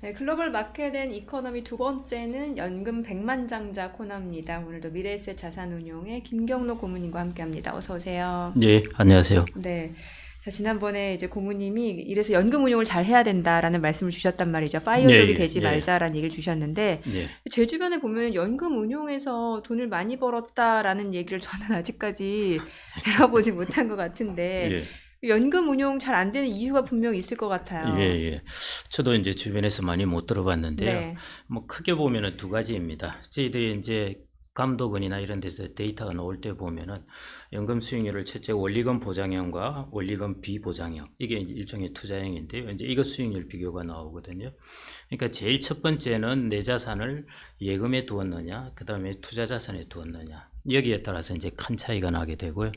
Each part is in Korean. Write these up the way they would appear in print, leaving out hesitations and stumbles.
네, 글로벌 마켓 앤 이코노미 두 번째는 연금 백만장자 코너입니다. 오늘도 미래에셋 자산운용의 김경록 고문님과 함께합니다. 어서 오세요. 네, 안녕하세요. 네. 자, 지난번에 이제 고문님이 이래서 연금 운용을 잘 해야 된다라는 말씀을 주셨단 말이죠. 파이어족이 예, 되지 예, 말자라는 얘기를 주셨는데, 예. 제 주변에 보면 연금 운용에서 돈을 많이 벌었다라는 얘기를 저는 아직까지 들어보지 못한 것 같은데, 예, 연금 운용 잘 안 되는 이유가 분명히 있을 것 같아요. 예. 저도 이제 주변에서 많이 못 들어봤는데요. 네. 뭐 크게 보면은 두 가지입니다. 저희들이 이제 감독원이나 이런 데서 데이터가 나올 때 보면은 연금 수익률을 첫째 원리금 보장형과 원리금 비보장형, 이게 이제 일종의 투자형인데요. 이제 이거 수익률 비교가 나오거든요. 그러니까 제일 첫 번째는 내 자산을 예금에 두었느냐, 그 다음에 투자 자산에 두었느냐, 여기에 따라서 이제 큰 차이가 나게 되고요.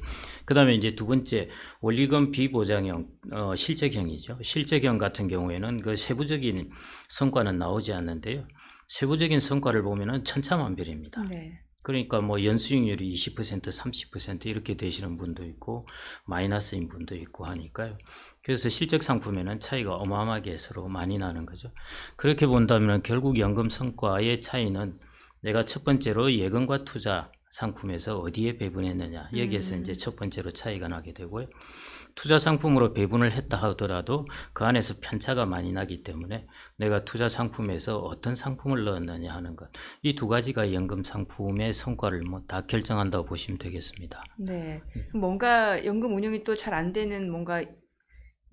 그 다음에 이제 두 번째 원리금 비보장형, 실적형이죠. 실적형 같은 경우에는 그 세부적인 성과는 나오지 않는데요. 세부적인 성과를 보면은 천차만별입니다. 네. 그러니까 뭐 연수익률이 20%, 30% 이렇게 되시는 분도 있고 마이너스인 분도 있고 하니까요. 그래서 실적 상품에는 차이가 어마어마하게 서로 많이 나는 거죠. 그렇게 본다면 결국 연금 성과의 차이는 내가 첫 번째로 예금과 투자 상품에서 어디에 배분했느냐, 여기에서 이제 첫 번째로 차이가 나게 되고요. 투자 상품으로 배분을 했다 하더라도 그 안에서 편차가 많이 나기 때문에 내가 투자 상품에서 어떤 상품을 넣었느냐 하는 것, 이 두 가지가 연금 상품의 성과를 뭐 다 결정한다고 보시면 되겠습니다. 네. 뭔가 연금 운용이 또 잘 안 되는 뭔가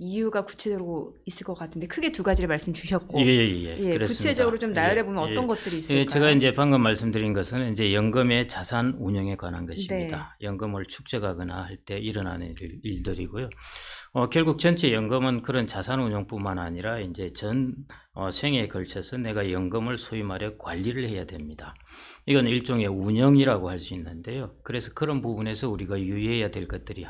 이유가 구체적으로 있을 것 같은데 크게 두 가지를 말씀 주셨고 예, 그렇습니다. 구체적으로 좀 나열해 보면 어떤 것들이 있을까요? 제가 이제 방금 말씀드린 것은 이제 연금의 자산 운용에 관한 네. 것입니다. 연금을 축적하거나 할 때 일어나는 일들이고요. 결국 전체 연금은 그런 자산 운용뿐만 아니라 이제 생애에 걸쳐서 내가 연금을 소위 말해 관리를 해야 됩니다. 이건 일종의 운영이라고 할 수 있는데요. 그래서 그런 부분에서 우리가 유의해야 될 것들이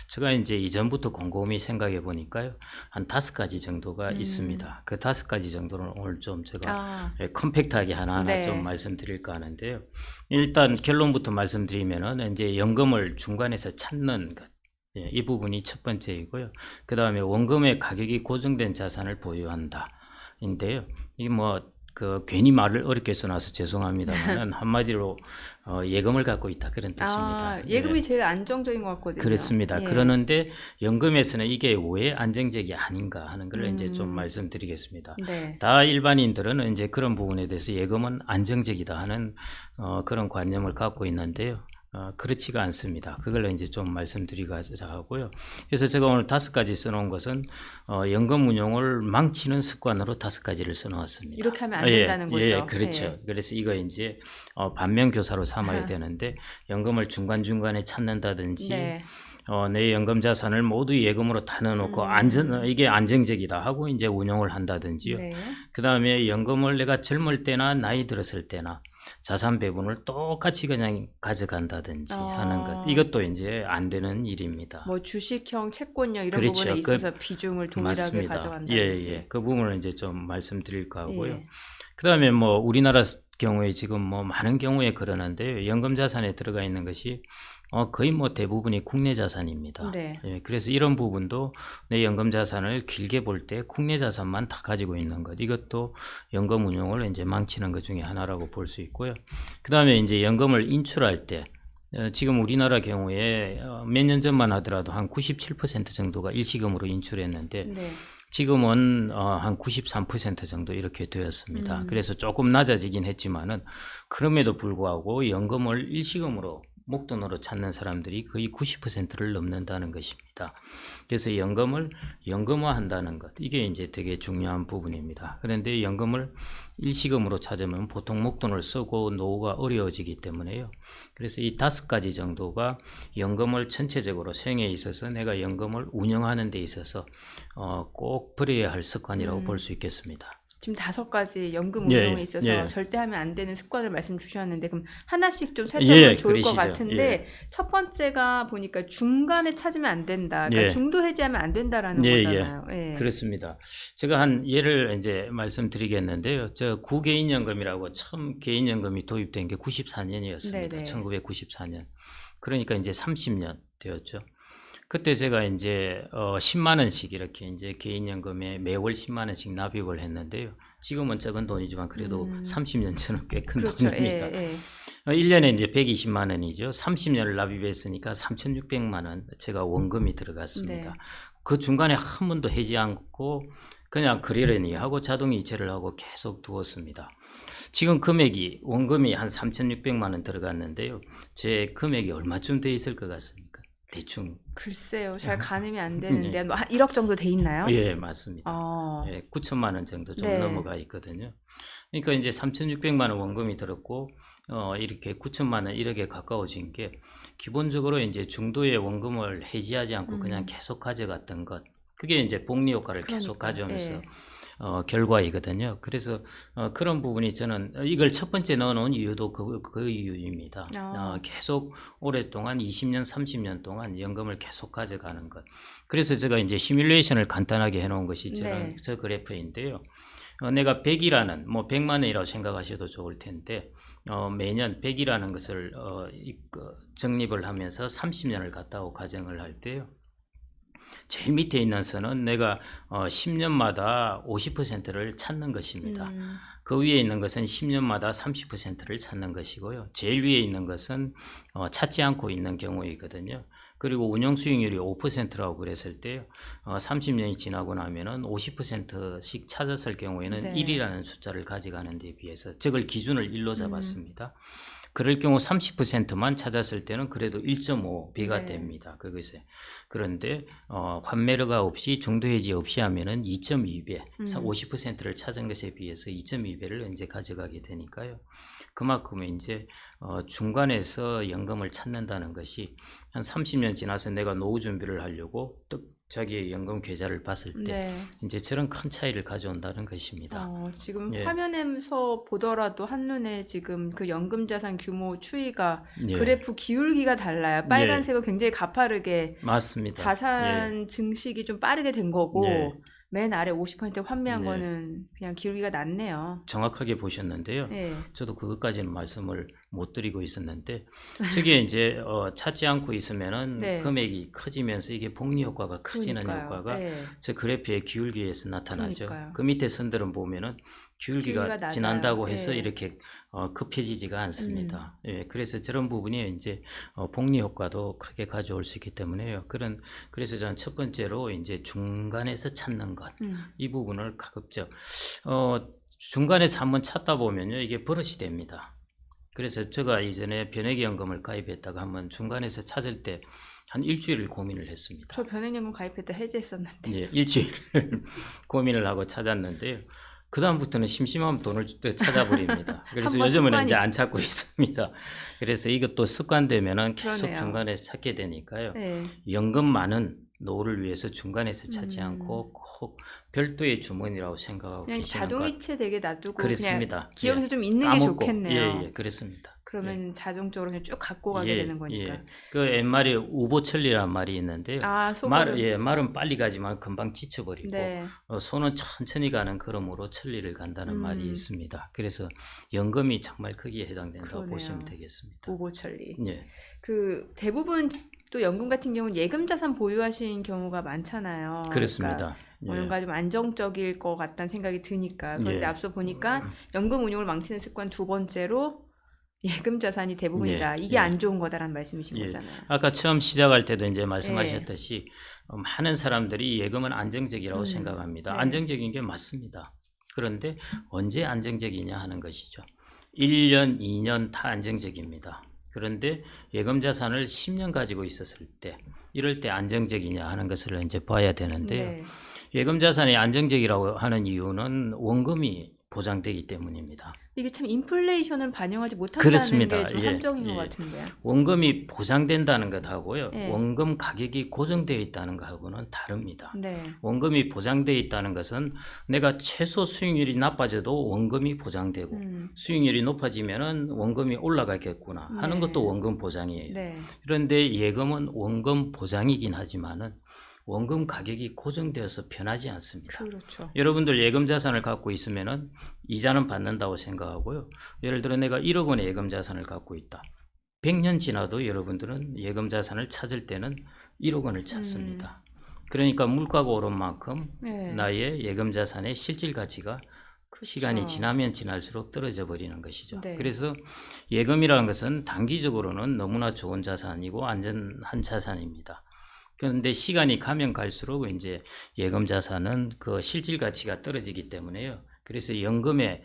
제가 이제 이전부터 곰곰이 생각해 보니까요. 한 5가지 정도가 있습니다. 그 5가지 정도는 오늘 좀 제가 컴팩트하게 하나하나 좀 네. 말씀드릴까 하는데요. 일단 결론부터 말씀드리면은 이제 연금을 중간에서 찾는 것. 예, 이 부분이 첫 번째이고요. 그 다음에 원금의 가격이 고정된 자산을 보유한다. 인데요. 이게 괜히 말을 어렵게 써놔서 죄송합니다만은 한마디로 예금을 갖고 있다, 그런 뜻입니다. 예금이 예, 제일 안정적인 것 같거든요. 그렇습니다. 예. 그러는데 연금에서는 이게 왜 안정적이 아닌가 하는 걸 이제 좀 말씀드리겠습니다. 네. 다 일반인들은 이제 그런 부분에 대해서 예금은 안정적이다 하는 그런 관념을 갖고 있는데요. 그렇지가 않습니다. 그걸 이제 좀 말씀드리고자 하고요. 그래서 제가 오늘 5가지 써놓은 것은 연금 운용을 망치는 습관으로 5가지를 써놓았습니다. 이렇게 하면 안 된다는 거죠. 예, 그렇죠. 예. 그래서 이거 이제 반면교사로 삼아야 아하. 되는데 연금을 중간중간에 찾는다든지 네. 내 연금 자산을 모두 예금으로 다 넣어놓고 이게 안정적이다 하고 이제 운용을 한다든지요. 네. 그 다음에 연금을 내가 젊을 때나 나이 들었을 때나 자산 배분을 똑같이 그냥 가져간다든지 하는 것, 이것도 이제 안 되는 일입니다. 뭐 주식형, 채권형 이런 그렇죠. 부분에 있어서 비중을 동일하게 맞습니다. 가져간다든지. 그 부분을 이제 좀 말씀드릴까 하고요. 예. 그 다음에 뭐 우리나라 경우에 지금 뭐 많은 경우에 그러는데요. 연금 자산에 들어가 있는 것이 거의 뭐 대부분이 국내 자산입니다. 네. 예, 그래서 이런 부분도 내 연금 자산을 길게 볼 때 국내 자산만 다 가지고 있는 것, 이것도 연금 운용을 이제 망치는 것 중에 하나라고 볼 수 있고요. 그 다음에 이제 연금을 인출할 때 지금 우리나라 경우에 몇 년 전만 하더라도 한 97% 정도가 일시금으로 인출했는데 네. 지금은 한 93% 정도 이렇게 되었습니다. 그래서 조금 낮아지긴 했지만은 그럼에도 불구하고 연금을 일시금으로 목돈으로 찾는 사람들이 거의 90%를 넘는다는 것입니다. 그래서 연금을 연금화한다는 것, 이게 이제 되게 중요한 부분입니다. 그런데 연금을 일시금으로 찾으면 보통 목돈을 쓰고 노후가 어려워지기 때문에요. 그래서 이 5가지 정도가 연금을 전체적으로 생애에 있어서 내가 연금을 운영하는 데 있어서 꼭 버려야 할 습관이라고 볼 수 있겠습니다. 지금 5가지 연금 운용에 있어서 예. 절대 하면 안 되는 습관을 말씀 주셨는데 그럼 하나씩 좀 살펴보면 좋을 것 그러시죠. 같은데 첫 번째가 보니까 중간에 찾으면 안 된다. 그러니까 중도 해지하면 안 된다라는 거잖아요. 예. 그렇습니다. 제가 한 예를 이제 말씀드리겠는데요. 저 구개인연금이라고 처음 개인연금이 도입된 게 94년이었습니다. 네네. 1994년. 그러니까 이제 30년 되었죠. 그때 제가 이제 10만 원씩 이렇게 이제 개인연금에 매월 10만 원씩 납입을 했는데요. 지금은 적은 돈이지만 그래도 30년 전은 꽤 큰 그렇죠. 돈입니다. 예, 예. 1년에 이제 120만 원이죠. 30년을 납입했으니까 3,600만 원 제가 원금이 들어갔습니다. 네. 그 중간에 한 번도 해지 않고 그냥 그러려니 하고 자동 이체를 하고 계속 두었습니다. 지금 금액이 원금이 한 3,600만 원 들어갔는데요. 제 금액이 얼마쯤 돼 있을 것 같습니까? 대충. 글쎄요, 잘 가늠이 안 되는데 예. 뭐 한 1억 정도 돼 있나요? 예, 맞습니다. 어, 예, 9천만 원 정도 좀 네. 넘어가 있거든요. 그러니까 이제 3,600만 원 원금이 들었고 이렇게 9천만 원 1억에 가까워진 게 기본적으로 이제 중도의 원금을 해지하지 않고 그냥 계속 가져갔던 것. 그게 이제 복리 효과를 계속 그러니까요. 가져오면서 예. 결과이거든요. 그래서 그런 부분이 저는 이걸 첫 번째 넣어놓은 이유도 그 이유입니다. 계속 오랫동안 20년, 30년 동안 연금을 계속 가져가는 것. 그래서 제가 이제 시뮬레이션을 간단하게 해놓은 것이 네. 저 그래프인데요. 내가 100이라는 뭐 100만 원이라고 생각하셔도 좋을 텐데 매년 100이라는 것을 적립을 하면서 30년을 갖다고 가정을 할 때요. 제일 밑에 있는 선은 내가 10년마다 50%를 찾는 것입니다. 그 위에 있는 것은 10년마다 30%를 찾는 것이고요. 제일 위에 있는 것은 찾지 않고 있는 경우이거든요. 그리고 운용 수익률이 5%라고 그랬을 때요. 30년이 지나고 나면은 50%씩 찾았을 경우에는 네. 1이라는 숫자를 가져가는 데 비해서 저걸 기준을 1로 잡았습니다. 그럴 경우 30%만 찾았을 때는 그래도 1.5배가 네. 됩니다. 그것에. 그런데 환매료가 없이 중도 해지 없이 하면은 2.2배, 50%를 찾은 것에 비해서 2.2배를 이제 가져가게 되니까요. 그만큼 이제 중간에서 연금을 찾는다는 것이 한 30년 지나서 내가 노후 준비를 하려고 자기의 연금 계좌를 봤을 때 네. 이제 저런 큰 차이를 가져온다는 것입니다. 지금 예. 화면에서 보더라도 한눈에 지금 그 연금 자산 규모 추이가 예. 그래프 기울기가 달라요. 빨간색은 굉장히 가파르게 맞습니다. 자산 증식이 좀 빠르게 된 거고 예. 맨 아래 50% 환매한 네. 거는 그냥 기울기가 낮네요. 정확하게 보셨는데요. 예. 저도 그것까지는 말씀을 못 드리고 있었는데 저게 이제 찾지 않고 있으면은 네. 금액이 커지면서 이게 복리 효과가 커지는 그러니까요. 효과가 예. 저 그래프의 기울기에서 나타나죠. 그러니까요. 그 밑에 선들은 보면은 기울기가 기울기가 낮아요. 지난다고 해서 예. 이렇게 급해지지가 않습니다. 예, 그래서 저런 부분이 이제 복리 효과도 크게 가져올 수 있기 때문에요. 그래서 저는 첫 번째로 이제 중간에서 찾는 것, 이 부분을 가급적 중간에서 한번 찾다 보면요, 이게 버릇이 됩니다. 그래서 제가 이전에 변액연금을 가입했다가 한번 중간에서 찾을 때 한 일주일을 고민을 했습니다. 저 변액연금 가입했다 해지했었는데. 예, 일주일을 고민을 하고 찾았는데요. 그 다음부터는 심심하면 돈을 찾아버립니다. 그래서 한번 요즘은 습관이- 이제 안 찾고 있습니다. 그래서 이것도 습관되면은 계속 그러네요. 중간에서 찾게 되니까요. 예. 연금만은 노후를 위해서 중간에서 찾지 않고 꼭 별도의 주머니라고 생각하고 그냥 계시는 것 자동이체 되게 놔두고 그렇습니다. 그냥 기억에서 예. 좀 있는 게 까먹고. 좋겠네요. 예, 그렇습니다. 그러면 자동적으로 그냥 쭉 갖고 가게 되는 거니까. 그 옛말에 우보천리라는 말이 있는데요. 소보름. 말은 빨리 가지만 금방 지쳐버리고 네. 손은 천천히 가는 걸음으로 천리를 간다는 말이 있습니다. 그래서 연금이 정말 크기에 해당된다고 그러네요. 보시면 되겠습니다. 오보천리. 예. 그 대부분 또 연금 같은 경우는 예금 자산 보유하신 경우가 많잖아요. 그렇습니다. 그러니까 예. 뭔가 좀 안정적일 것 같다는 생각이 드니까. 그런데 예. 앞서 보니까 연금 운용을 망치는 습관 두 번째로 예금 자산이 대부분이다. 예. 이게 예. 안 좋은 거다라는 말씀이신 예. 거잖아요. 아까 처음 시작할 때도 이제 말씀하셨듯이 많은 사람들이 예금은 안정적이라고 생각합니다. 네. 안정적인 게 맞습니다. 그런데 언제 안정적이냐 하는 것이죠. 1년, 2년 다 안정적입니다. 그런데 예금 자산을 10년 가지고 있었을 때 이럴 때 안정적이냐 하는 것을 이제 봐야 되는데요. 네. 예금 자산이 안정적이라고 하는 이유는 원금이 보장되기 때문입니다. 이게 참 인플레이션을 반영하지 못한다는 그렇습니다. 게 좀 예, 함정인 예. 것 같은데요. 원금이 보장된다는 것하고요. 예. 원금 가격이 고정되어 있다는 것하고는 다릅니다. 네. 원금이 보장되어 있다는 것은 내가 최소 수익률이 나빠져도 원금이 보장되고 수익률이 높아지면은 원금이 올라가겠구나 하는 네. 것도 원금 보장이에요. 네. 그런데 예금은 원금 보장이긴 하지만은 원금 가격이 고정되어서 변하지 않습니다. 그렇죠. 여러분들 예금 자산을 갖고 있으면은 이자는 받는다고 생각하고요. 예를 들어 내가 1억 원의 예금 자산을 갖고 있다. 100년 지나도 여러분들은 예금 자산을 찾을 때는 1억 원을 찾습니다. 그러니까 물가가 오른 만큼 네. 나의 예금 자산의 실질 가치가 그렇죠. 시간이 지나면 지날수록 떨어져 버리는 것이죠. 네. 그래서 예금이라는 것은 단기적으로는 너무나 좋은 자산이고 안전한 자산입니다. 그런데 시간이 가면 갈수록 이제 예금 자산은 그 실질 가치가 떨어지기 때문에요. 그래서 연금에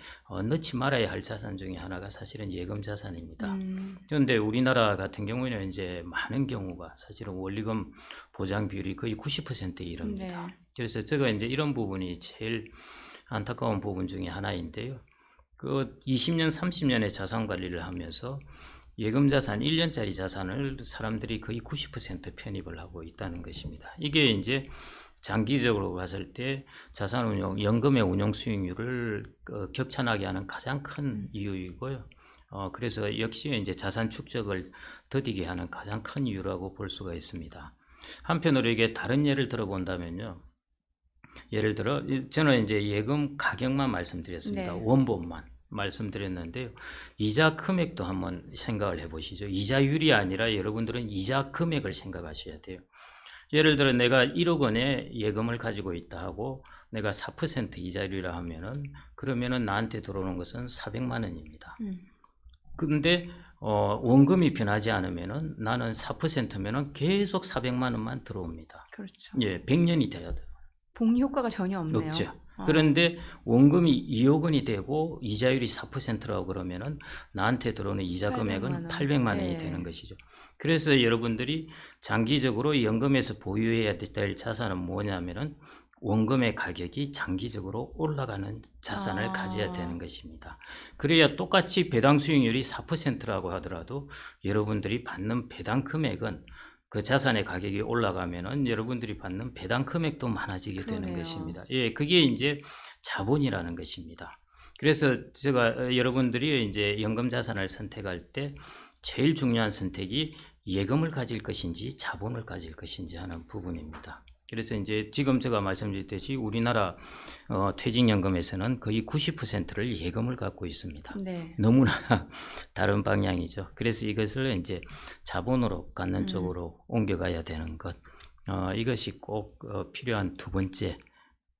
넣지 말아야 할 자산 중에 하나가 사실은 예금 자산입니다. 그런데 우리나라 같은 경우에는 이제 많은 경우가 사실은 원리금 보장 비율이 거의 90%에 이릅니다. 네. 그래서 제가 이제 이런 부분이 제일 안타까운 부분 중에 하나인데요. 그 20년, 30년의 자산 관리를 하면서 예금 자산, 1년짜리 자산을 사람들이 거의 90% 편입을 하고 있다는 것입니다. 이게 이제 장기적으로 봤을 때 자산 운용, 연금의 운용 수익률을 격찬하게 하는 가장 큰 이유이고요. 그래서 역시 이제 자산 축적을 더디게 하는 가장 큰 이유라고 볼 수가 있습니다. 한편으로 이게 다른 예를 들어본다면요. 예를 들어 저는 이제 예금 가격만 말씀드렸습니다. 네. 원본만 말씀드렸는데요. 이자 금액도 한번 생각을 해보시죠. 이자율이 아니라 여러분들은 이자 금액을 생각하셔야 돼요. 예를 들어 내가 1억 원의 예금을 가지고 있다 하고 내가 4% 이자율이라 하면은 그러면은 나한테 들어오는 것은 400만 원입니다. 근데 원금이 변하지 않으면은 나는 4%면은 계속 400만 원만 들어옵니다. 그렇죠. 예, 100년이 돼야 돼요. 복리 효과가 전혀 없네요. 없죠. 그런데 원금이 2억 원이 되고 이자율이 4%라고 그러면은 나한테 들어오는 이자 800만 금액은 원. 800만 원이 네. 되는 것이죠. 그래서 여러분들이 장기적으로 연금에서 보유해야 될 자산은 뭐냐면은 원금의 가격이 장기적으로 올라가는 자산을 가져야 되는 것입니다. 그래야 똑같이 배당 수익률이 4%라고 하더라도 여러분들이 받는 배당 금액은 그 자산의 가격이 올라가면은 여러분들이 받는 배당 금액도 많아지게 되는 그러네요. 것입니다. 예, 그게 이제 자본이라는 것입니다. 그래서 제가 여러분들이 이제 연금 자산을 선택할 때 제일 중요한 선택이 예금을 가질 것인지 자본을 가질 것인지 하는 부분입니다. 그래서 이제 지금 제가 말씀드렸듯이 우리나라 퇴직연금에서는 거의 90%를 예금을 갖고 있습니다. 네. 너무나 다른 방향이죠. 그래서 이것을 이제 자본으로 갖는 쪽으로 옮겨가야 되는 것. 이것이 꼭 필요한 두 번째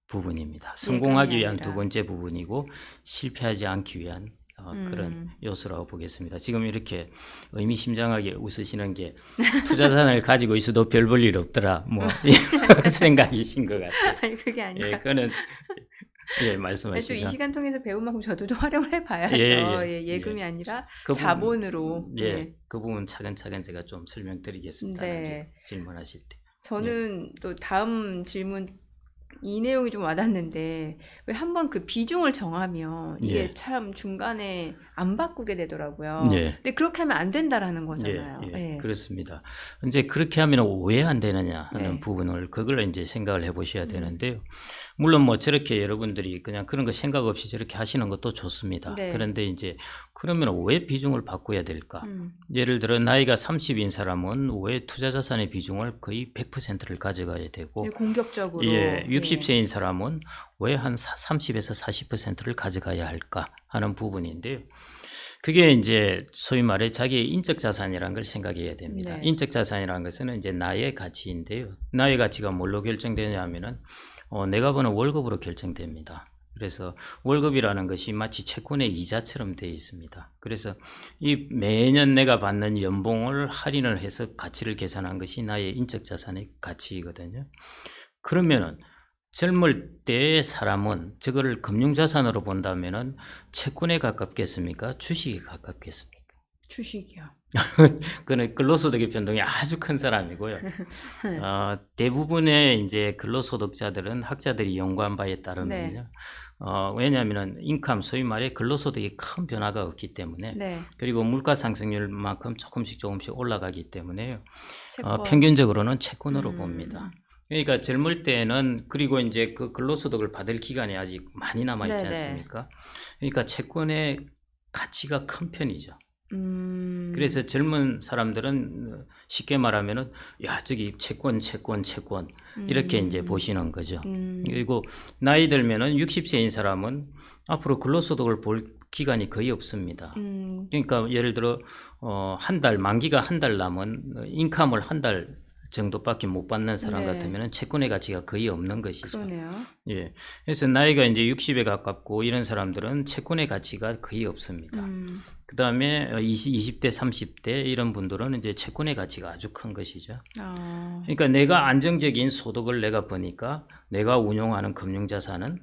부분입니다. 성공하기 위한 아니라. 두 번째 부분이고 실패하지 않기 위한 그런 요소라고 보겠습니다. 지금 이렇게 의미심장하게 웃으시는 게 투자산을 가지고 있어도 별 볼 일 없더라 뭐 이런 생각이신 것 같아요. 아니 그게 아니라. 예, 그는 예, 또 이 말씀하시죠. 시간 통해서 배운 만큼 저도 좀 활용을 해봐야죠. 예, 예금이 예. 아니라 그 부분, 자본으로. 예, 네. 그 부분 차근차근 제가 좀 설명드리겠습니다. 네. 나중에 질문하실 때. 저는 또 다음 질문 이 내용이 좀 와닿는데 왜 한번 그 비중을 정하면 이게 예. 참 중간에 안 바꾸게 되더라고요. 예. 근데 그렇게 하면 안 된다라는 예, 거잖아요. 예, 예. 그렇습니다. 이제 그렇게 하면 왜 안 되느냐 하는 네. 부분을 그걸 이제 생각을 해보셔야 되는데요. 물론 뭐 저렇게 여러분들이 그냥 그런 거 생각 없이 저렇게 하시는 것도 좋습니다. 네. 그런데 이제 그러면 왜 비중을 바꿔야 될까? 음. 예를 들어 나이가 30인 사람은 왜 투자 자산의 비중을 거의 100%를 가져가야 되고, 공격적으로. 예, 60세인 사람은 왜 한 30에서 40%를 가져가야 할까 하는 부분인데요. 그게 이제 소위 말해 자기의 인적 자산이라는 걸 생각해야 됩니다. 네. 인적 자산이라는 것은 이제 나의 가치인데요. 나의 가치가 뭘로 결정되냐 하면은 내가 버는 월급으로 결정됩니다. 그래서 월급이라는 것이 마치 채권의 이자처럼 되어 있습니다. 그래서 이 매년 내가 받는 연봉을 할인을 해서 가치를 계산한 것이 나의 인적 자산의 가치이거든요. 그러면은 젊을 때의 사람은 저거를 금융자산으로 본다면은 채권에 가깝겠습니까? 주식에 가깝겠습니까? 주식이요. 그는 근로소득의 변동이 아주 큰 사람이고요. 대부분의 이제 근로소득자들은 학자들이 연구한 바에 따르면요. 왜냐하면은 인컴 소위 말해 근로소득이 큰 변화가 없기 때문에 네. 그리고 물가 상승률만큼 조금씩 올라가기 때문에요. 채권. 평균적으로는 채권으로 봅니다. 그러니까 젊을 때는 그리고 이제 그 근로소득을 받을 기간이 아직 많이 남아 있지 네네. 않습니까? 그러니까 채권의 가치가 큰 편이죠. 그래서 젊은 사람들은 쉽게 말하면은 야 저기 채권 이렇게 이제 보시는 거죠. 그리고 나이 들면은 60세인 사람은 앞으로 근로소득을 볼 기간이 거의 없습니다. 그러니까 예를 들어 한 달 만기가 한 달 남은 인컴을 한 달 정도밖에 못 받는 사람 네. 같으면 채권의 가치가 거의 없는 것이죠. 그러네요. 예. 그래서 나이가 이제 60에 가깝고 이런 사람들은 채권의 가치가 거의 없습니다. 그다음에 20대, 30대 이런 분들은 이제 채권의 가치가 아주 큰 것이죠. 아, 그러니까 내가 안정적인 소득을 내가 버니까 내가 운용하는 금융자산은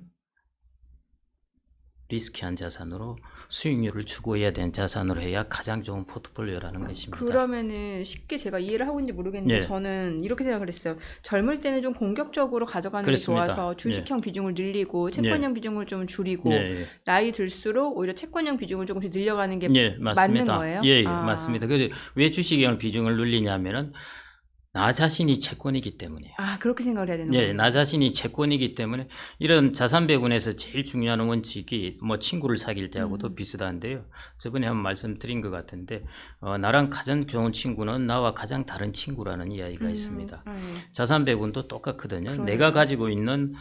리스키한 자산으로 수익률을 추구해야 되는 자산으로 해야 가장 좋은 포트폴리오라는 것입니다. 그러면은 쉽게 제가 이해를 하고 있는지 모르겠는데 예. 저는 이렇게 생각을 했어요. 젊을 때는 좀 공격적으로 가져가는 그렇습니다. 게 좋아서 주식형 비중을 늘리고 채권형 비중을 좀 줄이고 예, 예. 나이 들수록 오히려 채권형 비중을 조금씩 늘려가는 게 예, 맞습니다. 맞는 거예요? 예, 예, 아. 맞습니다. 그래서 왜 주식형 비중을 늘리냐면은 나 자신이 채권이기 때문이에요. 아, 그렇게 생각을 해야 되는 예, 거예요. 나 자신이 채권이기 때문에 이런 자산 배분에서 제일 중요한 원칙이 뭐 친구를 사귈 때하고도 비슷한데요. 저번에 한번 말씀드린 것 같은데 나랑 가장 좋은 친구는 나와 가장 다른 친구라는 이야기가 있습니다. 네. 자산 배분도 똑같거든요. 그러네요. 내가 가지고 있는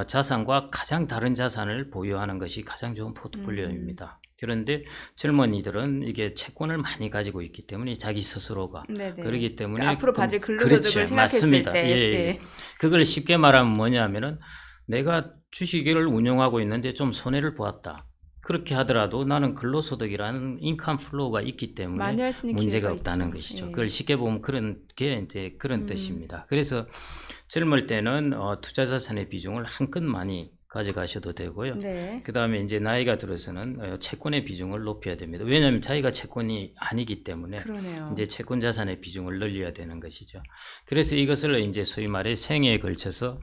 자산과 가장 다른 자산을 보유하는 것이 가장 좋은 포트폴리오입니다. 그런데 젊은이들은 이게 채권을 많이 가지고 있기 때문에 자기 스스로가 네네. 그렇기 때문에 그러니까 앞으로 받을 근로소득을 그렇죠. 생각했을 맞습니다. 때 예, 예. 예. 그걸 쉽게 말하면 뭐냐면은 내가 주식을 운용하고 있는데 좀 손해를 보았다. 그렇게 하더라도 나는 근로소득이라는 인컴 플로우가 있기 때문에 많이 할 수 있는 문제가 기회가 없다는 있죠. 것이죠. 예. 그걸 쉽게 보면 그런 게 이제 그런 뜻입니다. 그래서 젊을 때는 투자 자산의 비중을 한껏 많이 가져가셔도 되고요. 네. 그 다음에 이제 나이가 들어서는 채권의 비중을 높여야 됩니다. 왜냐하면 자기가 채권이 아니기 때문에 그러네요. 이제 채권 자산의 비중을 늘려야 되는 것이죠. 그래서 이것을 이제 소위 말해 생애에 걸쳐서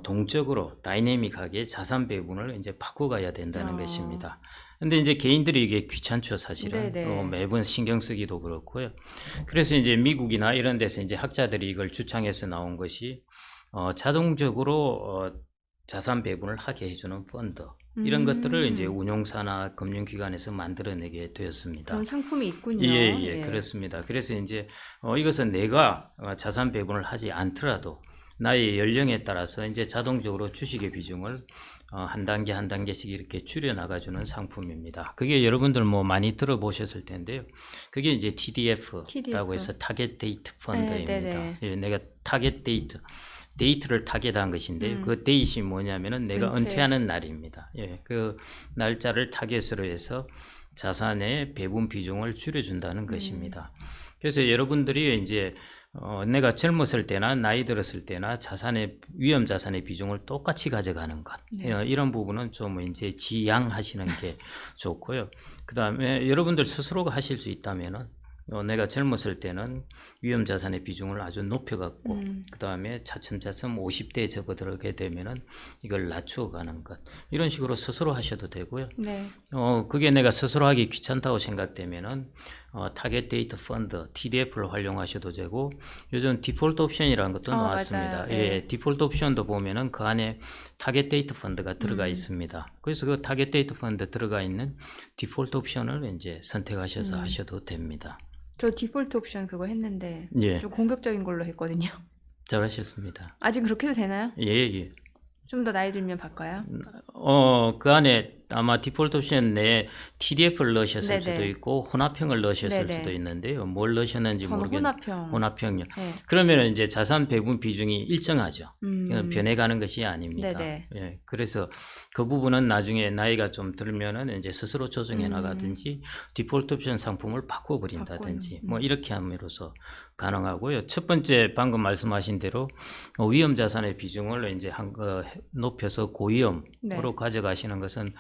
동적으로 다이내믹하게 자산 배분을 이제 바꿔가야 된다는 것입니다. 근데 이제 개인들이 이게 귀찮죠, 사실은. 네네. 매번 신경 쓰기도 그렇고요. 그래서 이제 미국이나 이런 데서 이제 학자들이 이걸 주창해서 나온 것이 자동적으로 자산 배분을 하게 해주는 펀드 이런 것들을 이제 운용사나 금융기관에서 만들어내게 되었습니다. 그런 상품이 있군요. 예, 그렇습니다. 그래서 이제 이것은 내가 자산 배분을 하지 않더라도 나의 연령에 따라서 이제 자동적으로 주식의 비중을 한 단계 한 단계씩 이렇게 줄여 나가주는 상품입니다. 그게 여러분들 뭐 많이 들어보셨을 텐데요. 그게 이제 TDF라고 해서 타겟 데이트 펀드입니다. 네네. 예, 내가 타겟 데이트를 타겟한 것인데요. 그 데이트이 뭐냐면은 내가 은퇴하는 날입니다. 예, 그 날짜를 타겟으로 해서 자산의 배분 비중을 줄여준다는 것입니다. 그래서 여러분들이 이제 내가 젊었을 때나 나이 들었을 때나 자산의 위험 자산의 비중을 똑같이 가져가는 것 이런 부분은 좀 이제 지양하시는 게 좋고요. 그 다음에 여러분들 스스로가 하실 수 있다면은 내가 젊었을 때는 위험 자산의 비중을 아주 높여갖고 그 다음에 차츰차츰 50대에 접어들게 되면은 이걸 낮추어가는 것 이런 식으로 스스로 하셔도 되고요. 네. 그게 내가 스스로 하기 귀찮다고 생각되면은 타겟 데이트 펀드 TDF를 활용하셔도 되고 요즘 디폴트 옵션이라는 것도 나왔습니다. 맞아요. 예, 네. 디폴트 옵션도 보면은 그 안에 타겟 데이트 펀드가 들어가 있습니다. 그래서 그 타겟 데이트 펀드 들어가 있는 디폴트 옵션을 이제 선택하셔서 하셔도 됩니다. 저 디폴트 옵션 그거 했는데 예, 좀 공격적인 걸로 했거든요. 잘하셨습니다. 아직 그렇게 해도 되나요? 예, 예. 좀 더 나이 들면 바꿔요? 그 안에 아마 디폴트 옵션 내에 TDF를 넣으셨을 네네. 수도 있고 혼합형을 넣으셨을 네네. 수도 있는데요. 뭘 넣으셨는지 저는 모르겠는데 혼합형. 혼합형요. 네. 그러면 이제 자산 배분 비중이 일정하죠. 변해가는 것이 아닙니다. 네네. 예, 그래서 그 부분은 나중에 나이가 좀 들면은 이제 스스로 조정해 나가든지 디폴트 옵션 상품을 바꿔버린다든지 뭐 이렇게 함으로써 가능하고요. 첫 번째 방금 말씀하신 대로 위험 자산의 비중을 이제 높여서 고위험으로 네. 가져가시는 것은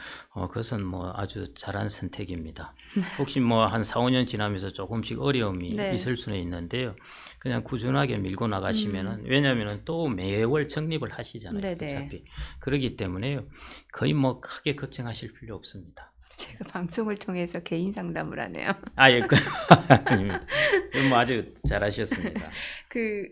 그것은 뭐 아주 잘한 선택입니다. 혹시 뭐 한 4, 5년 지나면서 조금씩 어려움이 네. 있을 수는 있는데요. 그냥 꾸준하게 밀고 나가시면은 왜냐하면은 또 매월 적립을 하시잖아요. 네네. 어차피 그렇기 때문에요. 거의 뭐 크게 걱정하실 필요 없습니다. 제가 방송을 통해서 개인 상담을 하네요. 예, 아닙니다. 뭐 아주 잘하셨습니다.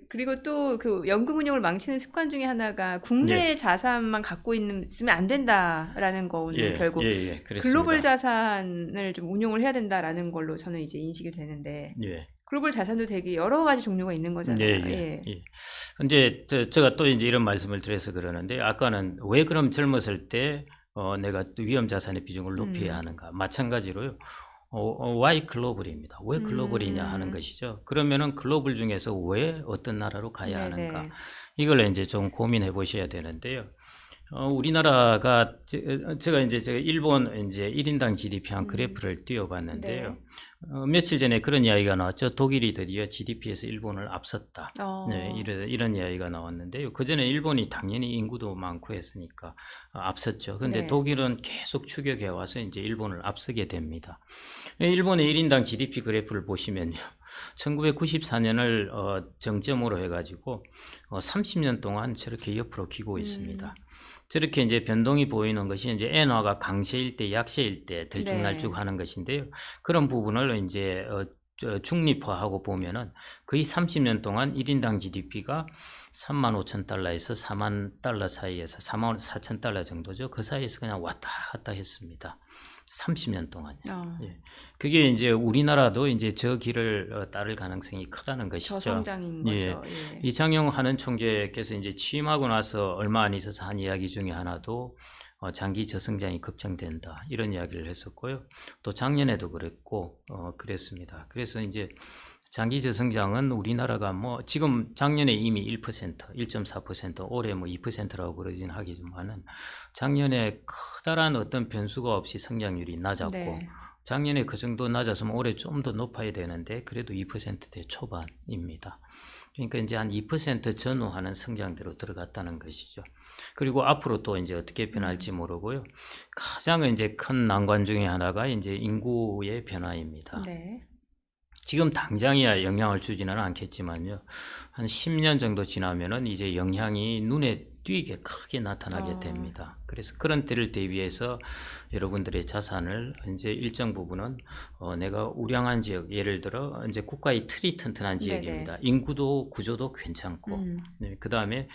그리고 또 그 연금 운용을 망치는 습관 중에 하나가 국내 자산만 갖고 있으면 안 된다라는 거는 결국 그렇습니다. 글로벌 자산을 좀 운용을 해야 된다라는 걸로 저는 이제 인식이 되는데 예. 글로벌 자산도 되게 여러 가지 종류가 있는 거잖아요. 예. 이제 제가 또 이제 이런 말씀을 드려서 그러는데 아까는 왜 그럼 젊었을 때 내가 또 위험 자산의 비중을 높여야 하는가? 마찬가지로요. Y 글로벌입니다. 왜 글로벌이냐 하는 것이죠. 그러면은 글로벌 중에서 왜 어떤 나라로 가야 하는가? 네네. 이걸 이제 좀 고민해 보셔야 되는데요. 우리나라가 제가 일본 이제 1인당 GDP 한 그래프를 띄워봤는데요. 네. 며칠 전에 그런 이야기가 나왔죠. 독일이 드디어 GDP에서 일본을 앞섰다. 네, 어. 이런 이야기가 나왔는데요. 그 전에 일본이 당연히 인구도 많고 했으니까 앞섰죠. 근데 네. 독일은 계속 추격해 와서 이제 일본을 앞서게 됩니다. 일본의 1인당 GDP 그래프를 보시면요. 1994년을 정점으로 해가지고 30년 동안 저렇게 옆으로 기고 있습니다. 저렇게 이제 변동이 보이는 것이 이제 엔화가 강세일 때, 약세일 때 들쭉날쭉 하는 것인데요. 그런 부분을 이제 중립화하고 보면은 거의 30년 동안 1인당 GDP가 35,000달러에서 4만 달러 사이에서 4만 4천 달러 정도죠. 그 사이에서 그냥 왔다 갔다 했습니다. 30년 동안요. 예. 그게 이제 우리나라도 이제 저 길을 따를 가능성이 크다는 것이죠. 저성장인 예. 거죠. 예. 이창용 하는 총재께서 이제 취임하고 나서 얼마 안 있어서 한 이야기 중에 하나도 장기 저성장이 걱정된다 이런 이야기를 했었고요. 또 작년에도 그랬고 그랬습니다. 그래서 이제 장기 저성장은 우리나라가 뭐 지금 작년에 이미 1%, 1.4%, 올해 뭐 2%라고 그러진 하겠지만은 작년에 커다란 어떤 변수가 없이 성장률이 낮았고 네. 작년에 그 정도 낮았으면 올해 좀 더 높아야 되는데 그래도 2%대 초반입니다. 그러니까 이제 한 2% 전후하는 성장대로 들어갔다는 것이죠. 그리고 앞으로 또 이제 어떻게 변할지 모르고요. 가장 이제 큰 난관 중에 하나가 이제 인구의 변화입니다. 네. 지금 당장이야 영향을 주지는 않겠지만요. 한 10년 정도 지나면은 이제 영향이 눈에 띄게 크게 나타나게 됩니다. 그래서 그런 때를 대비해서 여러분들의 자산을 이제 일정 부분은 내가 우량한 지역, 예를 들어 이제 국가의 틀이 튼튼한 지역입니다. 인구도 구조도 괜찮고, 네, 그 다음에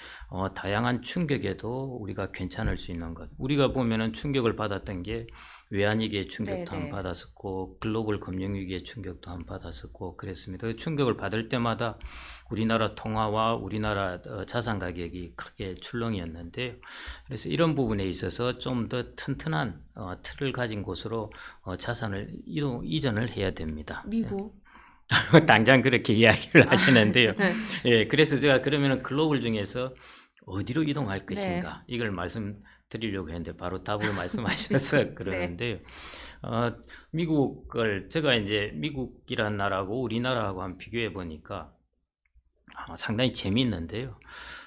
다양한 충격에도 우리가 괜찮을 수 있는 것. 우리가 보면은 충격을 받았던 게 외환위기의 충격도 한 받았었고 글로벌 금융위기의 충격도 한 받았었고 그랬습니다. 그 충격을 받을 때마다 우리나라 통화와 우리나라 자산 가격이 크게 출렁이었는데요. 그래서 이런 부분에 있어서 좀 더 튼튼한 틀을 가진 곳으로 자산을 이전을 해야 됩니다. 미국. 당장 그렇게 이야기를 하시는데요. 예, 그래서 제가 그러면은 글로벌 중에서 어디로 이동할 것인가 이걸 말씀드리려고 했는데 바로 답을 말씀하셔서 그러는데요. 미국을 제가 이제 미국이란 나라하고 우리나라하고 한번 비교해 보니까 상당히 재미있는데요.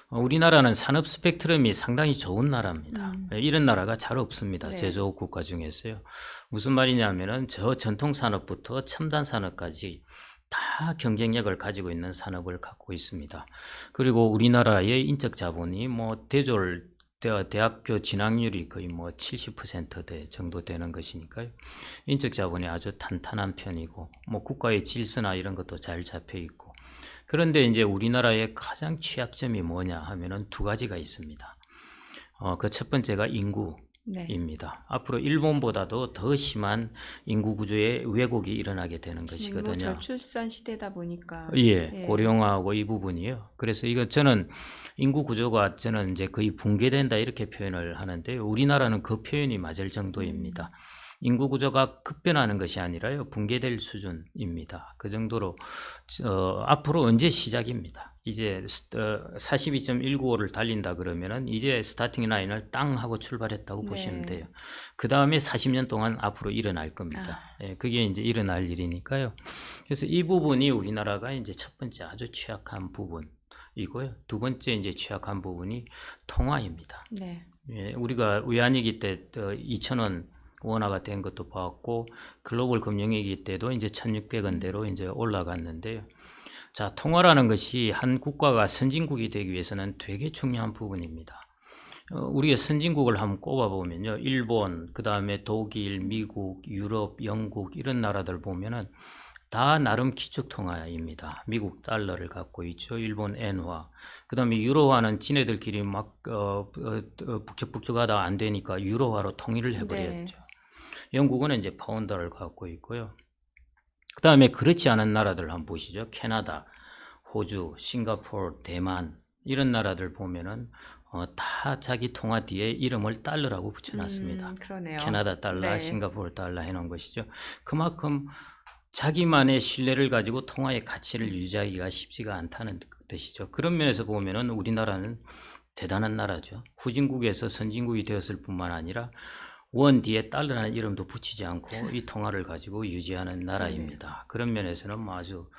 우리나라는 산업 스펙트럼이 상당히 좋은 나라입니다. 이런 나라가 잘 없습니다. 제조업 국가 중에서요. 무슨 말이냐면은 저 전통 산업부터 첨단 산업까지 다 경쟁력을 가지고 있는 산업을 갖고 있습니다. 그리고 우리나라의 인적 자본이 뭐 대학교 진학률이 거의 뭐 70%대 정도 되는 것이니까요. 인적 자본이 아주 탄탄한 편이고 뭐 국가의 질서나 이런 것도 잘 잡혀 있고. 그런데 이제 우리나라의 가장 취약점이 뭐냐 하면은 두 가지가 있습니다. 그 첫 번째가 인구입니다. 앞으로 일본보다도 더 심한 인구 구조의 왜곡이 일어나게 되는 것이거든요. 저출산 시대다 보니까. 고령화하고 이 부분이요. 그래서 이거 저는 인구 구조가 저는 이제 거의 붕괴된다 이렇게 표현을 하는데 우리나라는 그 표현이 맞을 정도입니다. 인구 구조가 급변하는 것이 아니라요 붕괴될 수준입니다. 그 정도로 앞으로 언제 시작입니다. 이제 42.195를 달린다 그러면은 이제 스타팅 라인을 땅 하고 출발했다고 보시면 돼요. 그 다음에 40년 동안 앞으로 일어날 겁니다. 그게 이제 일어날 일이니까요. 그래서 이 부분이 우리나라가 이제 첫 번째 아주 취약한 부분이고요. 두 번째 이제 취약한 부분이 통화입니다. 우리가 외환위기 때 2,000원 원화가 된 것도 봤고 글로벌 금융위기 때도 이제 1,600원대로 이제 올라갔는데요. 자, 통화라는 것이 한 국가가 선진국이 되기 위해서는 되게 중요한 부분입니다. 우리가 선진국을 한번 꼽아보면요. 일본, 그 다음에 독일, 미국, 유럽, 영국 이런 나라들 보면은 다 나름 기축통화입니다. 미국 달러를 갖고 있죠. 일본 엔화. 그 다음에 유로화는 지네들끼리 막 북적북적하다 안 되니까 유로화로 통일을 해버렸죠. 영국은 이제 파운드를 갖고 있고요. 그 다음에 그렇지 않은 나라들 한번 보시죠. 캐나다, 호주, 싱가포르, 대만 이런 나라들 보면은 다 자기 통화 뒤에 이름을 달러라고 붙여놨습니다. 그러네요. 캐나다 달러, 네. 싱가포르 달러 해놓은 것이죠. 그만큼 자기만의 신뢰를 가지고 통화의 가치를 유지하기가 쉽지가 않다는 뜻이죠. 그런 면에서 보면은 우리나라는 대단한 나라죠. 후진국에서 선진국이 되었을 뿐만 아니라 원 뒤에 달러라는 이름도 붙이지 않고 이 통화를 가지고 유지하는 나라입니다. 그런 면에서는 뭐 아주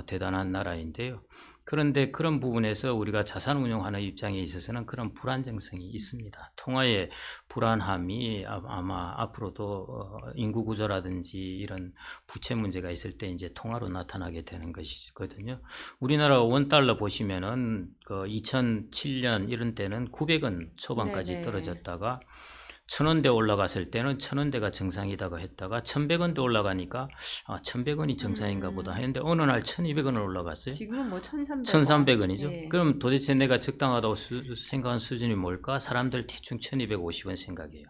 대단한 나라인데요. 그런데 그런 부분에서 우리가 자산 운용하는 입장에 있어서는 그런 불안정성이 있습니다. 통화의 불안함이 아마 앞으로도 인구 구조라든지 이런 부채 문제가 있을 때 이제 통화로 나타나게 되는 것이거든요. 우리나라 원 달러 보시면은 그 2007년 이런 때는 900원 초반까지 네네. 떨어졌다가 1,000원대 올라갔을 때는 1,000원대가 정상이다고 했다가 1,100원대 올라가니까 1,100원이 정상인가 보다 했는데 어느 날 1,200원을 올라갔어요. 지금은 뭐 1,300원. 1,300원이죠. 예. 그럼 도대체 내가 적당하다고 생각한 수준이 뭘까? 사람들 대충 1,250원 생각해요.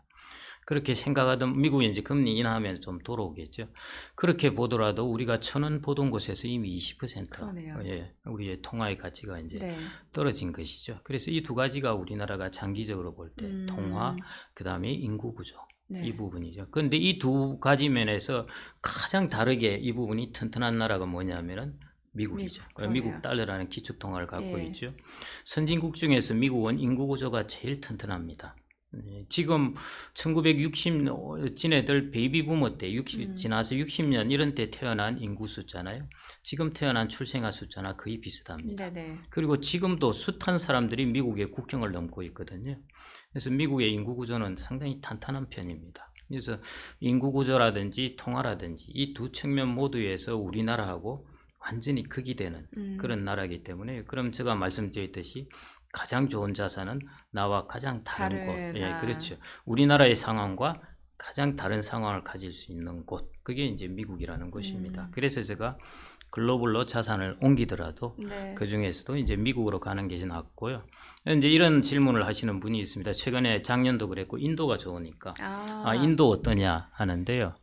그렇게 생각하던 미국이 이제 금리 인하하면 좀 돌아오겠죠. 그렇게 보더라도 우리가 1,000원 보던 곳에서 이미 20% 그러네요. 예, 우리의 통화의 가치가 이제 네. 떨어진 것이죠. 그래서 이 두 가지가 우리나라가 장기적으로 볼 때 통화, 그다음에 인구 구조 네. 이 부분이죠. 그런데 이 두 가지 면에서 가장 다르게 이 부분이 튼튼한 나라가 뭐냐면은 미국이죠. 그러네요. 미국 달러라는 기축 통화를 갖고 예. 있죠. 선진국 중에서 미국은 인구 구조가 제일 튼튼합니다. 지금 1960 지네들 베이비 부머 때 지나서 60년 이런 때 태어난 인구 숫자나요. 지금 태어난 출생아 숫자나 거의 비슷합니다. 네네. 그리고 지금도 숱한 사람들이 미국의 국경을 넘고 있거든요. 그래서 미국의 인구 구조는 상당히 탄탄한 편입니다. 그래서 인구 구조라든지 통화라든지 이 두 측면 모두에서 우리나라하고 완전히 극이 되는 그런 나라이기 때문에 그럼 제가 말씀드렸듯이 가장 좋은 자산은 나와 가장 다른 곳. 예, 그렇죠. 우리나라의 상황과 가장 다른 상황을 가질 수 있는 곳. 그게 이제 미국이라는 곳입니다. 그래서 제가 글로벌로 자산을 옮기더라도 네. 그 중에서도 이제 미국으로 가는 게 낫고요. 이제 이런 질문을 하시는 분이 있습니다. 최근에 작년도 그랬고 인도가 좋으니까 인도 어떠냐 하는데요.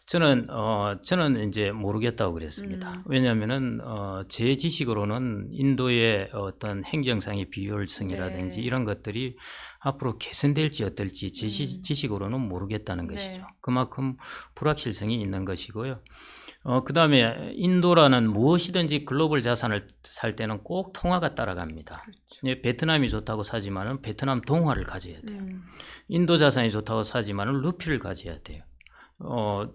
저는 이제 모르겠다고 그랬습니다. 왜냐하면은 제 지식으로는 인도의 어떤 행정상의 비효율성이라든지 네. 이런 것들이 앞으로 개선될지 어떨지 제 지식으로는 모르겠다는 네. 것이죠. 그만큼 불확실성이 있는 것이고요. 그 다음에 인도라는 무엇이든지 글로벌 자산을 살 때는 꼭 통화가 따라갑니다. 그렇죠. 예, 베트남이 좋다고 사지만은 베트남 동화를 가져야 돼요. 인도 자산이 좋다고 사지만은 루피를 가져야 돼요.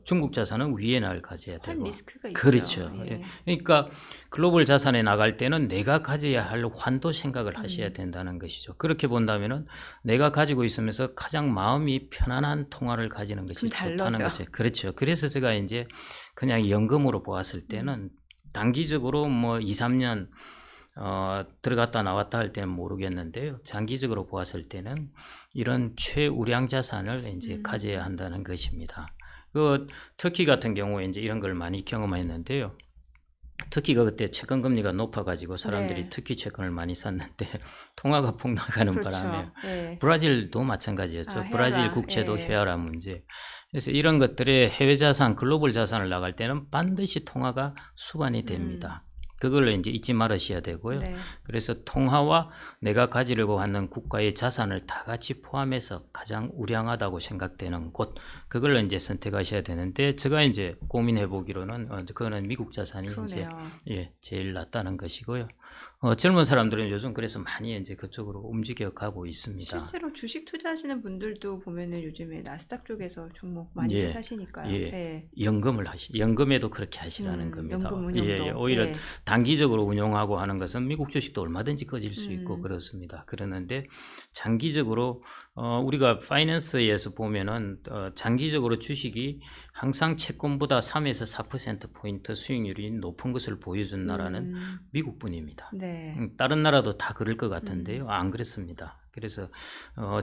중국 자산은 위엔화를 가져야 한 되고. 리스크가 있죠. 그렇죠. 예. 예. 그러니까 글로벌 자산에 나갈 때는 내가 가져야 할 환도 생각을 하셔야 된다는 것이죠. 그렇게 본다면은 내가 가지고 있으면서 가장 마음이 편안한 통화를 가지는 것이 그럼 좋다는 달러죠. 거죠. 그렇죠. 그래서 제가 이제 그냥 연금으로 보았을 때는 단기적으로 뭐 2, 3년 들어갔다 나왔다 할 때는 모르겠는데요. 장기적으로 보았을 때는 이런 최우량 자산을 이제 가져야 한다는 것입니다. 그 터키 같은 경우에 이제 이런 걸 많이 경험했는데요. 터키가 그때 채권 금리가 높아가지고 사람들이 네. 터키 채권을 많이 샀는데 통화가 폭락하는 그렇죠. 바람에 예. 브라질도 마찬가지였죠. 헤아라. 브라질 국채도 예. 헤아라 문제. 그래서 이런 것들의 해외 자산, 글로벌 자산을 나갈 때는 반드시 통화가 수반이 됩니다. 그걸로 이제 잊지 말으셔야 되고요. 네. 그래서 통화와 내가 가지려고 하는 국가의 자산을 다 같이 포함해서 가장 우량하다고 생각되는 곳, 그걸로 이제 선택하셔야 되는데 제가 이제 고민해 보기로는 그거는 미국 자산이 이제 그러네요. 제일 낫다는 것이고요. 젊은 사람들은 요즘 그래서 많이 이제 그쪽으로 움직여 가고 있습니다. 실제로 주식 투자하시는 분들도 보면은 요즘에 나스닥 쪽에서 종목 많이 예. 사시니까요. 예. 예. 연금에도 그렇게 하시라는 겁니다. 연금 운용도. 오히려 예. 단기적으로 운용하고 하는 것은 미국 주식도 얼마든지 꺼질 수 있고 그렇습니다. 그러는데 장기적으로 우리가 파이낸스에서 보면은 장기적으로 주식이 항상 채권보다 3에서 4%포인트 수익률이 높은 것을 보여준 나라는 미국뿐입니다. 네. 다른 나라도 다 그럴 것 같은데요. 안 그렇습니다. 그래서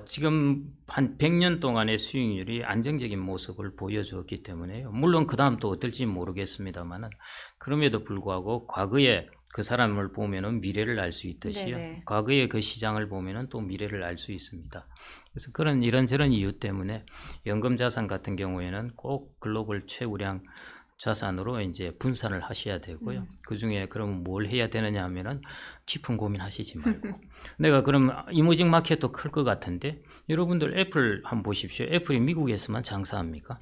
지금 한 100년 동안의 수익률이 안정적인 모습을 보여주었기 때문에요. 물론 그 다음 또 어떨지 모르겠습니다만은 그럼에도 불구하고 과거에 그 사람을 보면은 미래를 알 수 있듯이요. 네네. 과거의 그 시장을 보면은 또 미래를 알 수 있습니다. 그래서 그런 이런저런 이유 때문에 연금 자산 같은 경우에는 꼭 글로벌 최우량 자산으로 이제 분산을 하셔야 되고요. 그 중에 그럼 뭘 해야 되느냐 하면은 깊은 고민하시지 말고 내가 그럼 이머징 마켓도 클 것 같은데 여러분들 애플 한번 보십시오. 애플이 미국에서만 장사합니까?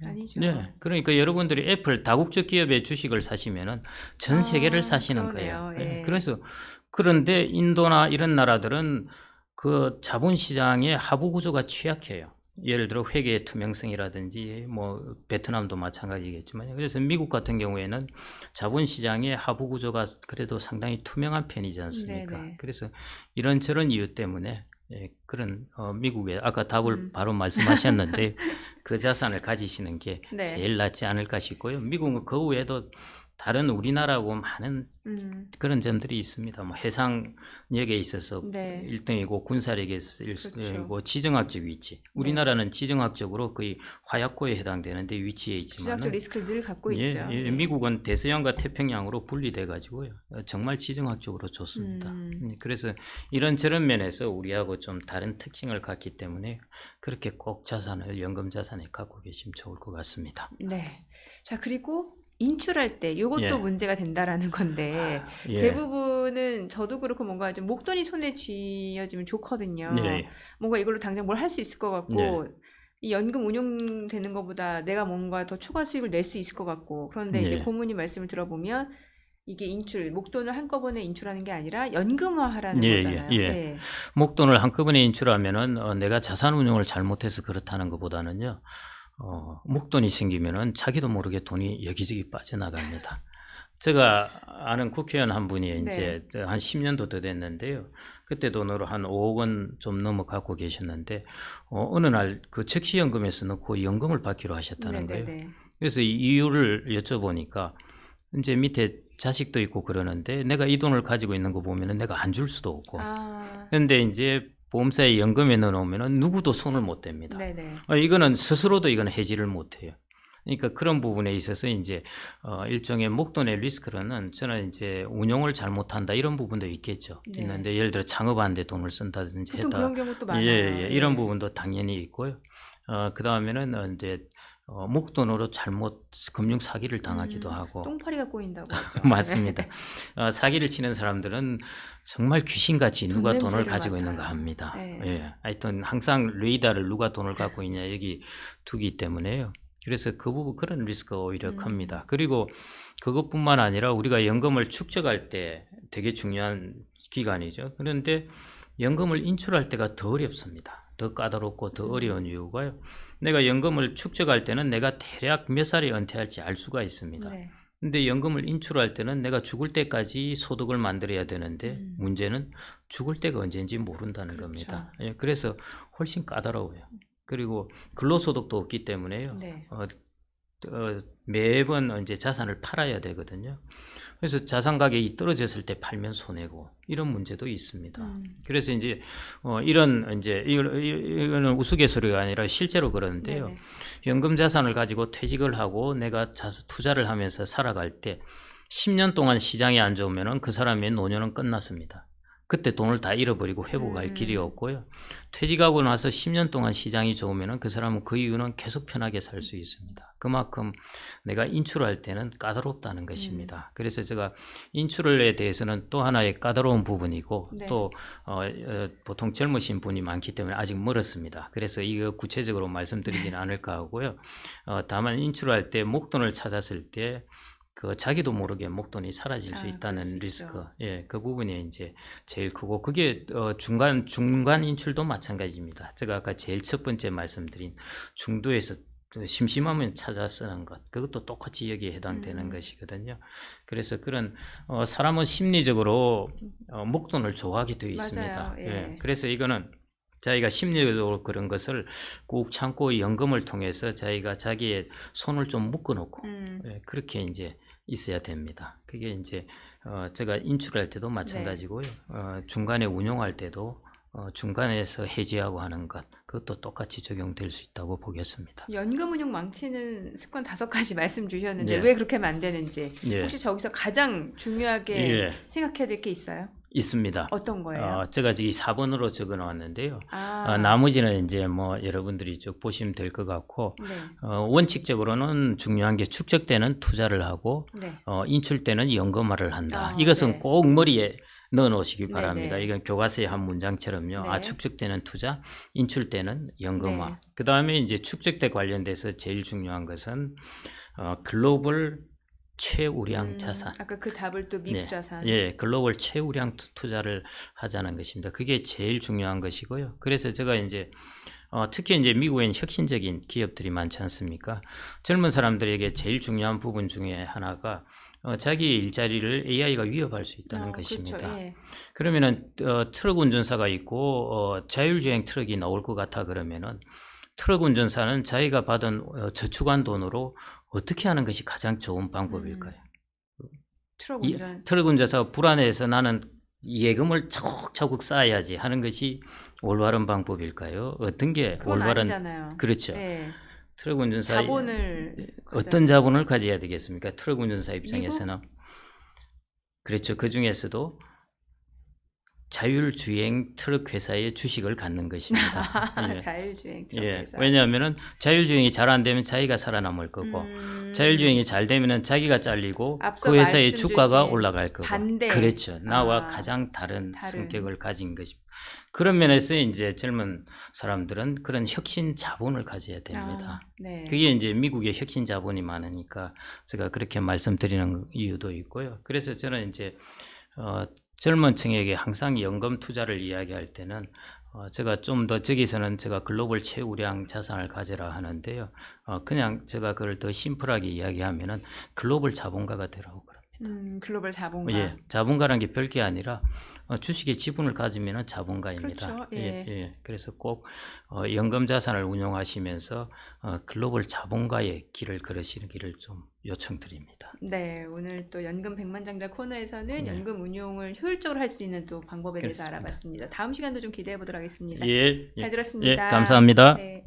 아니죠. 네, 그러니까 여러분들이 애플 다국적 기업의 주식을 사시면은 전 세계를 사시는 그러네요. 거예요. 예. 그래서 그런데 인도나 이런 나라들은 그 자본시장의 하부 구조가 취약해요. 예를 들어 회계의 투명성이라든지 뭐 베트남도 마찬가지겠지만 그래서 미국 같은 경우에는 자본시장의 하부 구조가 그래도 상당히 투명한 편이지 않습니까? 네네. 그래서 이런저런 이유 때문에 그런 미국의 아까 답을 바로 말씀하셨는데 그 자산을 가지시는 게 네. 제일 낫지 않을까 싶고요. 미국은 그 외에도 다른 우리나라하고 많은 그런 점들이 있습니다. 뭐 해상력에 있어서 네. 1등이고 군사력에 있어서 그렇죠. 1등이고 지정학적 위치. 우리나라는 지정학적으로 거의 화약고에 해당되는데 위치에 있지만 지정학적 리스크를 늘 갖고 있죠. 미국은 대서양과 태평양으로 분리돼 가지고요. 정말 지정학적으로 좋습니다. 그래서 이런저런 면에서 우리하고 좀 다른 특징을 갖기 때문에 그렇게 꼭 자산을 연금 자산에 갖고 계시면 좋을 것 같습니다. 네. 자, 그리고 인출할 때 이것도 예. 문제가 된다라는 건데 예. 대부분은 저도 그렇고 뭔가 좀 목돈이 손에 쥐어지면 좋거든요. 예. 뭔가 이걸로 당장 뭘 할 수 있을 것 같고 네. 이 연금 운용되는 것보다 내가 뭔가 더 초과 수익을 낼 수 있을 것 같고 그런데 이제 네. 고문님 말씀을 들어보면 이게 인출, 목돈을 한꺼번에 인출하는 게 아니라 연금화하라는 예, 거잖아요. 예, 예. 네. 목돈을 한꺼번에 인출하면은 내가 자산 운용을 잘못해서 그렇다는 것보다는요. 목돈이 생기면은 자기도 모르게 돈이 여기저기 빠져나갑니다. 제가 아는 국회의원 한 분이 이제 한 10년도 더 됐는데요. 그때 돈으로 한 5억 원 좀 넘어 갖고 계셨는데 어느 날 그 적시연금에서 넣고 연금을 받기로 하셨다는 거예요. 네네네. 그래서 이 이유를 여쭤보니까 이제 밑에 자식도 있고 그러는데 내가 이 돈을 가지고 있는 거 보면은 내가 안 줄 수도 없고. 근데 이제 보험사에 연금에 넣어놓으면은 누구도 손을 못 댑니다. 네네. 이거는 스스로도 이거는 해지를 못 해요. 그러니까 그런 부분에 있어서 이제 일종의 목돈의 리스크로는 저는 이제 운용을 잘못한다 이런 부분도 있겠죠. 네. 있는데 예를 들어 창업하는데 돈을 쓴다든지 보통 했다. 그런 경우도 많아요. 이런 예. 부분도 당연히 있고요. 그 다음에는 이제 목돈으로 잘못 금융 사기를 당하기도 하고. 똥파리가 꼬인다고 하죠. 맞습니다. 사기를 치는 사람들은 정말 귀신같이 돈 누가 냄새를 돈을 가지고 맡아요. 있는가 합니다. 네. 예. 하여튼 항상 레이더를 누가 돈을 갖고 있냐 여기 두기 때문에요. 그래서 그 부분 그런 리스크가 오히려 큽니다. 그리고 그것뿐만 아니라 우리가 연금을 축적할 때 되게 중요한 기간이죠. 그런데 연금을 인출할 때가 더 어렵습니다. 더 까다롭고 더 어려운 이유가요. 내가 연금을 축적할 때는 내가 대략 몇 살에 은퇴할지 알 수가 있습니다. 네. 근데 연금을 인출할 때는 내가 죽을 때까지 소득을 만들어야 되는데 문제는 죽을 때가 언제인지 모른다는 겁니다. 예, 그래서 훨씬 까다로워요. 그리고 근로소득도 없기 때문에요. 네. 매번 이제 자산을 팔아야 되거든요. 그래서 자산 가격이 떨어졌을 때 팔면 손해고 이런 문제도 있습니다. 그래서 이제 이런 이제 이거는 우스갯소리가 아니라 실제로 그러는데요. 네네. 연금 자산을 가지고 퇴직을 하고 내가 투자를 하면서 살아갈 때 10년 동안 시장이 안 좋으면은 그 사람의 노년은 끝났습니다. 그때 돈을 다 잃어버리고 회복할 길이 없고요. 퇴직하고 나서 10년 동안 시장이 좋으면 그 사람은 그 이유는 계속 편하게 살 수 있습니다. 그만큼 내가 인출할 때는 까다롭다는 것입니다. 그래서 제가 인출에 대해서는 또 하나의 까다로운 부분이고 네. 또 보통 젊으신 분이 많기 때문에 아직 멀었습니다. 그래서 이거 구체적으로 말씀드리지는 않을까 하고요. 다만 인출할 때 목돈을 찾았을 때 그 자기도 모르게 목돈이 사라질 수 있다는 그럴 수 리스크, 있죠. 예, 그 부분이 이제 제일 크고 그게 중간 인출도 마찬가지입니다. 제가 아까 제일 첫 번째 말씀드린 중도에서 심심하면 찾아 쓰는 것, 그것도 똑같이 여기에 해당되는 것이거든요. 그래서 그런 사람은 심리적으로 목돈을 좋아하게 되어 있습니다. 맞아요. 예. 그래서 이거는 자기가 심리적으로 그런 것을 꾹 참고 연금을 통해서 자기가 자기의 손을 좀 묶어놓고 그렇게 이제 있어야 됩니다. 그게 이제 제가 인출할 때도 마찬가지고요. 중간에 운용할 때도 중간에서 해지하고 하는 것 그것도 똑같이 적용될 수 있다고 보겠습니다. 연금 운용 망치는 습관 5가지 말씀 주셨는데 예. 왜 그렇게 하면 안 되는지 예. 혹시 저기서 가장 중요하게 예. 생각해야 될 게 있어요? 있습니다. 어떤 거예요? 제가 저기 4번으로 적어 놓았는데요. 아, 나머지는 이제 뭐 여러분들이 쭉 보시면 될 것 같고, 네, 원칙적으로는 중요한 게 축적 때는 투자를 하고, 네. 인출 때는 연금화를 한다. 아, 이것은 네. 꼭 머리에 넣어 놓으시기 네, 바랍니다. 네. 이건 교과서의 한 문장처럼요. 네. 축적 때는 투자, 인출 때는 연금화. 네. 그 다음에 이제 축적 때 관련돼서 제일 중요한 것은 글로벌 최우량 자산. 아까 그 답을 또 미국 네. 자산. 예, 글로벌 최우량 투자를 하자는 것입니다. 그게 제일 중요한 것이고요. 그래서 제가 이제 특히 이제 미국엔 혁신적인 기업들이 많지 않습니까? 젊은 사람들에게 제일 중요한 부분 중에 하나가 자기의 일자리를 AI가 위협할 수 있다는 것입니다. 그렇죠. 예. 그러면은 트럭 운전사가 있고 자율주행 트럭이 나올 것 같아 그러면은 트럭 운전사는 자기가 받은 저축한 돈으로 어떻게 하는 것이 가장 좋은 방법일까요? 트럭 이 운전. 트럭 운전사가 불안해서 나는 예금을 차곡차곡 쌓아야지 하는 것이 올바른 방법일까요? 어떤 게 그건 올바른 아니잖아요. 그렇죠. 예. 트럭 운전사 자본을 어떤 자본을 가져야 되겠습니까? 트럭 운전사 입장에서는 그렇죠. 그 중에서도 자율주행 트럭 회사의 주식을 갖는 것입니다. 예. 자율주행 트럭 예, 회사. 왜냐하면은 자율주행이 잘 안 되면 자기가 살아남을 거고 자율주행이 잘 되면은 자기가 잘리고 앞서 그 회사의 말씀 주가가 주신 올라갈 거고 반대. 그렇죠. 나와 아, 가장 다른 다른. 성격을 가진 것입니다. 그런 면에서 이제 젊은 사람들은 그런 혁신 자본을 가져야 됩니다. 네. 그게 이제 미국의 혁신 자본이 많으니까 제가 그렇게 말씀드리는 이유도 있고요. 그래서 저는 이제 젊은 층에게 항상 연금 투자를 이야기할 때는 제가 좀 더 저기서는 제가 글로벌 최우량 자산을 가져라 하는데요. 그냥 제가 그걸 더 심플하게 이야기하면은 글로벌 자본가가 되라고 그럽니다. 글로벌 자본가. 예, 자본가라는 게 별게 아니라 주식의 지분을 가지면은 자본가입니다. 그렇죠. 예. 예. 그래서 꼭 연금 자산을 운용하시면서 글로벌 자본가의 길을 걸으시기를 좀 요청드립니다. 네, 오늘 또 연금 백만장자 코너에서는 네. 연금 운용을 효율적으로 할 수 있는 또 방법에 대해서 그렇습니다. 알아봤습니다. 다음 시간도 좀 기대해 보도록 하겠습니다. 예, 잘 예, 들었습니다. 감사합니다. 네.